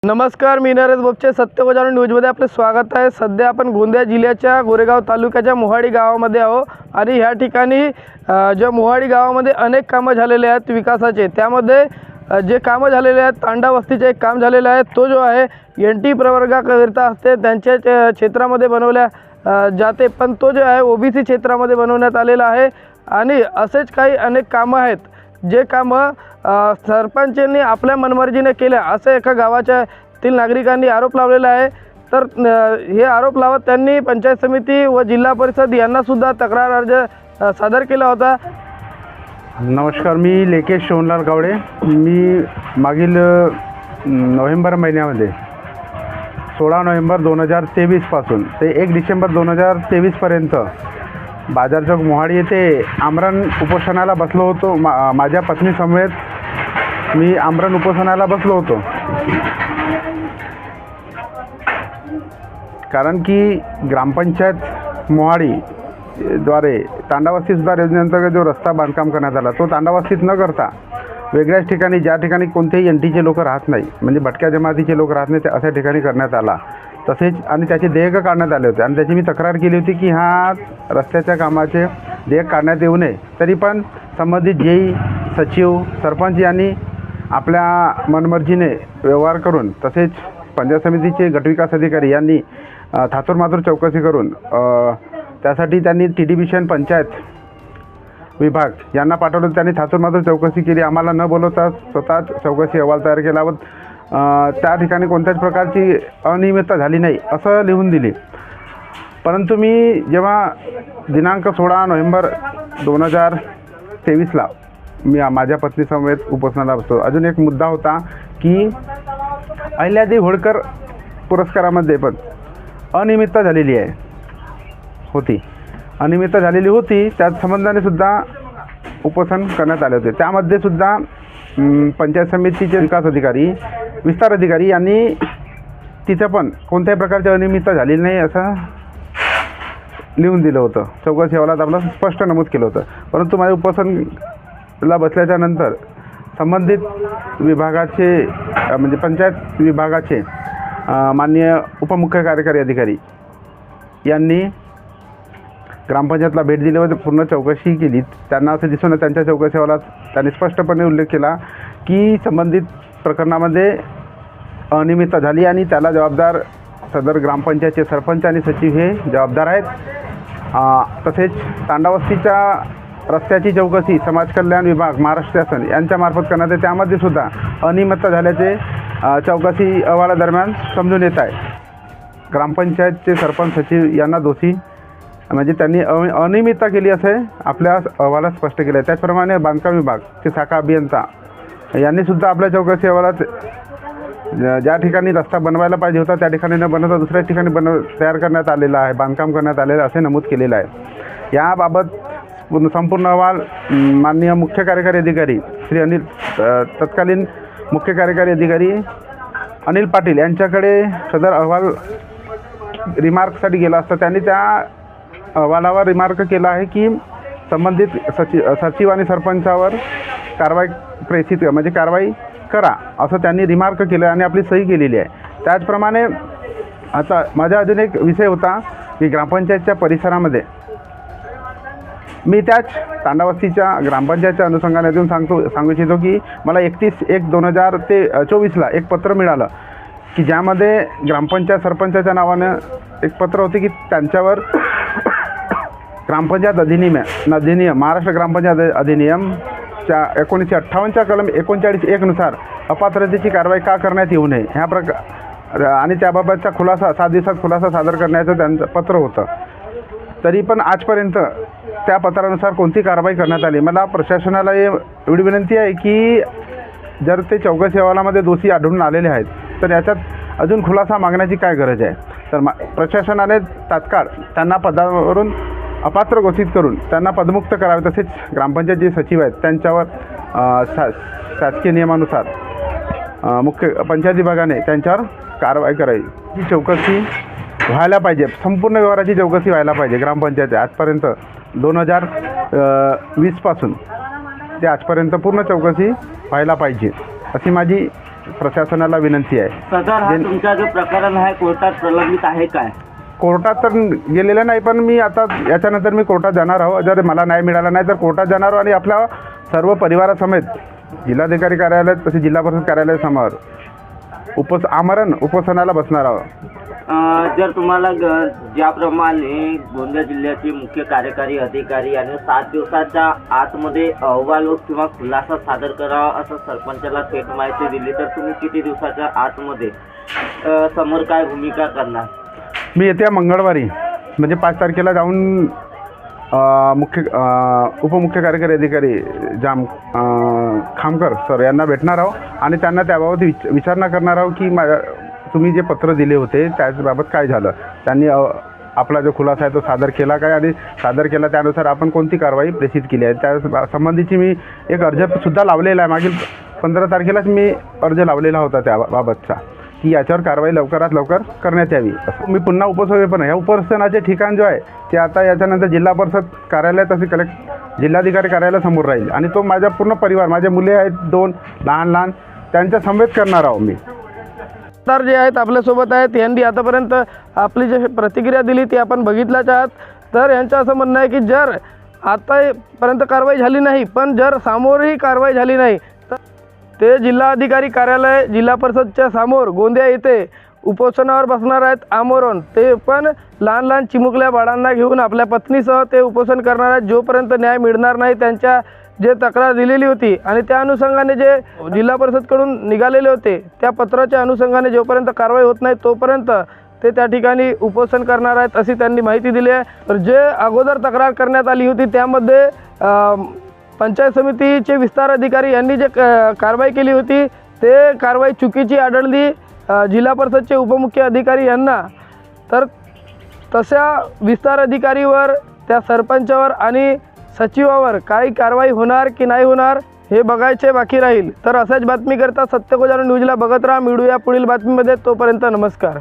नमस्कार, मी नरेश बोपचे सत्यवजाणू न्यूजमध्ये आपले स्वागत आहे। सध्या आपण गोंदिया जिल्ह्याच्या गोरेगाव तालुक्याच्या मोहाडी गावामध्ये आहो आणि ह्या ठिकाणी ज्या मोहाडी गावामध्ये अनेक कामं झालेले आहेत विकासाचे। त्यामध्ये जे कामं झालेले आहेत, तांडा वस्तीचे एक काम झालेलं आहे, तो जो आहे NT प्रवर्गाकरिता असते त्यांच्या क्षेत्रामध्ये बनवल्या जाते, पण तो जो आहे OBC क्षेत्रामध्ये बनवण्यात आलेला आहे। आणि असेच काही अनेक कामं आहेत जे कामं सरपंचांनी आपल्या मनमर्जीने केल्या असं एका गावाच्यातील नागरिकांनी आरोप लावलेला आहे। तर हे आरोप लावत त्यांनी पंचायत समिती व जिल्हा परिषद यांना सुद्धा तक्रार अर्ज सादर केला होता। नमस्कार, मी लेकेश शिवनलाल गावडे। मी मागील नोव्हेंबर महिन्यामध्ये 16 नोव्हेंबर 2023 पासून ते 1 डिसेंबर 2023 पर्यंत बाजार चौक मोहाडी येथे आमरण उपोषणाला बसलो होतो। माझ्या पत्नी समेत मी आमरण उपोषणाला बसलो होतो, कारण की ग्रामपंचायत मोहाडी द्वारे तांडावस्ती सुधार योजनेअंतर्गत जो रस्ता बांधकाम करण्यात आला, तो तांडावस्तीत न करता वेगळ्याच ठिकाणी, ज्या ठिकाणी कोणतेही NTचे लोक राहत नाही, म्हणजे भटक्या जमातीचे लोक राहत नाही, अशा ठिकाणी करण्यात आला। तसेच आणि त्याचे देयक काढण्यात आले होते आणि त्याची मी तक्रार केली होती की हा रस्त्याच्या कामाचे देयक काढण्यात येऊ नये। तरी पण संबंधित JE, सचिव, सरपंच यांनी आपल्या मनमर्जीने व्यवहार करून, तसेच पंचायत समितीचे गटविकास अधिकारी यांनी थातूरमातूर चौकशी करून त्यासाठी त्यांनी TDPशन पंचायत विभाग यांना पाठवलं। त्यांनी थातूरमातूर चौकशी केली, आम्हाला न बोलवता स्वतःच चौकशी अहवाल तयार केला व त्या ठिकाणी कोणत्याच प्रकारची अनियमितता झाली नाही असं लिहून दिली। परंतु मी जेव्हा दिनांक 16 नोव्हेंबर 2023ला मी माझ्या पत्नी समेत उपोषणाला बसतो। अजून एक मुद्दा होता की अहिल्यादेवी होळकर पुरस्कारामध्ये पण अनियमितता झालेली होती, त्याच संबंधाने सुद्धा उपोषण करण्यात आले होते। त्यामध्ये सुद्धा पंचायत समितीचे विकास अधिकारी, विस्तार अधिकारी यांनी तिथे पण कोणत्याही प्रकारची अनियमितता झालेली नाही असं लिहून दिलं होतं, चौकशी अहवालात आपलं स्पष्ट नमूद केलं होतं। परंतु माझ्या उपोषणाला बसल्याच्या नंतर संबंधित विभागाचे म्हणजे पंचायत विभागाचे माननीय उपमुख्य कार्यकारी अधिकारी यांनी ग्रामपंचायतला भेट दिली व पूर्ण चौकशी केली। त्यांना असं दिसून त्यांच्या चौकशी अहवालात त्यांनी स्पष्टपणे उल्लेख केला की संबंधित प्रकरणामध्ये अनियमितता झाली आणि त्याला जबाबदार सदर ग्रामपंचायतचे सरपंच आणि सचिव हे जबाबदार आहेत। तसेच तांडावस्तीच्या रस्त्याची चौकशी समाज कल्याण विभाग, महाराष्ट्र शासन यांच्यामार्फत करण्यात येते, त्यामध्ये सुद्धा अनियमितता झाल्याचे चौकशी अहवालादरम्यान समजून येत आहे। ग्रामपंचायतचे सरपंच, सचिव यांना दोषी म्हणजे त्यांनी अनियमितता केली असे आपल्या अहवालात स्पष्ट केले आहे। त्याचप्रमाणे बांधकाम विभागचे शाखा अभियंता यांनी सुद्धा आपल्या चौकशी अहवालात ज्या ठिकाणी रस्ता बनवायला पाहिजे होता त्या ठिकाणी न बनवता दुसऱ्या ठिकाणी तयार करण्यात आलेला आहे, बांधकाम करण्यात आलेलं असे नमूद केलेलं आहे। याबाबत संपूर्ण अहवाल माननीय मुख्य कार्यकारी अधिकारी श्री अनिल तत्कालीन मुख्य कार्यकारी अधिकारी अनिल पाटील यांच्याकडे सदर अहवाल रिमार्कसाठी गेला असता त्यांनी त्या अहवालावर रिमार्क केला आहे की संबंधित सचिव आणि सरपंचावर कारवाई करा असं त्यांनी रिमार्क केलं आणि आपली सही केलेली आहे। त्याचप्रमाणे आता माझा अजून एक विषय होता की ग्रामपंचायतच्या परिसरामध्ये मी त्याच तांडावस्तीच्या ग्रामपंचायतच्या अनुषंगाने सांगू इच्छितो की मला 31/1/2024ला एक पत्र मिळालं की ज्यामध्ये ग्रामपंचायत सरपंचाच्या नावानं एक पत्र होते की त्यांच्यावर ग्रामपंचायत अधिनियम महाराष्ट्र ग्रामपंचायत अधिनियमच्या 1958च्या कलम 39(1) नुसार अपात्रतेची कारवाई का करण्यात येऊ नये ह्या आणि त्याबाबतचा खुलासा 7 दिवसात खुलासा सादर करण्याचं त्यांचं पत्र होतं। तरी पण आजपर्यंत त्या पत्रानुसार कोणती कारवाई करण्यात आली। मला प्रशासनाला एवढी विनंती आहे की जर ते चौकशी अहवालामध्ये दोषी आढळून आलेले आहेत तर याच्यात अजून खुलासा मागण्याची काय गरज आहे। तर प्रशासनाने तात्काळ त्यांना पदावरून अपात्र घोषित करून त्यांना पदमुक्त करावे। तसेच ग्रामपंचायत जे सचिव आहेत त्यांच्यावर शासकीय नियमानुसार मुख्य पंचायत विभागाने त्यांच्यावर कारवाई करावी। ही चौकशी व्हायला पाहिजे, संपूर्ण व्यवहाराची चौकशी व्हायला पाहिजे। ग्रामपंचायत आजपर्यंत 2020 पासून ते आजपर्यंत पूर्ण चौकशी व्हायला पाहिजे अशी माझी प्रशासनाला विनंती आहे. सदर हा तुमचा जो प्रकरण आहे कोर्टात प्रलंबित आहे काय? कोर्टात तर गेलेलं नाही, पण मी आता याच्यानंतर मी कोर्टात जाणार आहो. जर मला न्याय मिळाला नाही तर कोर्टात जाणार आहो आणि आपल्या सर्व परिवारासमेत जिल्हाधिकारी कार्यालयात तसे जिल्हा परिषद कार्यालयासमोर आमरण उपोषणाला बसणार आहोत. जर तुम्हाला ज्याप्रमाणे गोंदिया जिल्ह्याचे मुख्य कार्यकारी अधिकारी यांनी 7 दिवसाच्या आतमध्ये अहवाल किंवा खुलासा सादर करावा असं सरपंचाला थेट माहिती दिली, तर तुम्ही किती दिवसाच्या आतमध्ये समोर काय भूमिका करणार? मी येत्या मंगळवारी म्हणजे 5 तारखेला जाऊन उपमुख्य कार्यकारी अधिकारी खामकर सर यांना भेटणार आहो आणि त्यांना त्याबाबत विचारणा करणार आहो की तुम्ही जे पत्र दिले होते त्याबाबत काय झालं, त्यांनी आपला जो खुलासा आहे तो सादर केला काय आणि सादर केला त्यानुसार आपण कोणती कारवाई प्रेषित केली आहे त्या संबंधीची मी एक अर्जसुद्धा लावलेला आहे. मागील 15 तारखेलाच मी अर्ज लावलेला होता त्याबाबतचा की याच्यावर कारवाई लवकरात लवकर करण्यात यावी. असं मी पुन्हा पण ह्या उपोषणाचे ठिकाण जो आहे ते आता याच्यानंतर जिल्हा परिषद कार्यालयात असे जिल्हाधिकारी कार्यालयासमोर राहील आणि तो माझा पूर्ण परिवार, माझे मुले आहेत 2 लहान त्यांच्या समेत करणार आहो मी. तर जे आहेत आपल्यासोबत आहेत, यांनी आतापर्यंत आपली जी प्रतिक्रिया दिली ती आपण बघितल्याच आहात. तर यांचं असं म्हणणं आहे की जर आतापर्यंत कारवाई झाली नाही, पण जर समोरही कारवाई झाली नाही तर ते जिल्हाधिकारी कार्यालय जिल्हा परिषदच्या समोर गोंदिया येथे उपोषणावर बसणार आहेत आमरण. ते पण लहान चिमुकल्या बाळांना घेऊन आपल्या पत्नीसह ते उपोषण करणार आहेत जोपर्यंत न्याय मिळणार नाही. त्यांच्या जे तक्रार दिलेली होती आणि त्या अनुषंगाने जे जिल्हा परिषदकडून निघालेले होते त्या पत्राच्या अनुषंगाने जोपर्यंत कारवाई होत नाही तोपर्यंत ते त्या ठिकाणी उपोषण करणार आहेत अशी त्यांनी माहिती दिली आहे. तर जे अगोदर तक्रार करण्यात आली होती त्यामध्ये पंचायत समितीचे विस्तार अधिकारी यांनी जे कारवाई केली होती ते कारवाई चुकीची आढळली जिल्हा परिषदचे उपमुख्य अधिकारी यांना. तर तशा विस्तार अधिकारीवर, त्या सरपंचावर आणि सचिवावर काही कारवाई होणार की नाही होणार हे बघायचे बाकी राहील. तर अशाच बातमी करता सत्य को जाणून न्यूजला बघत राहा. मिळूया पुढील बातमीमध्ये. तोपर्यंत नमस्कार.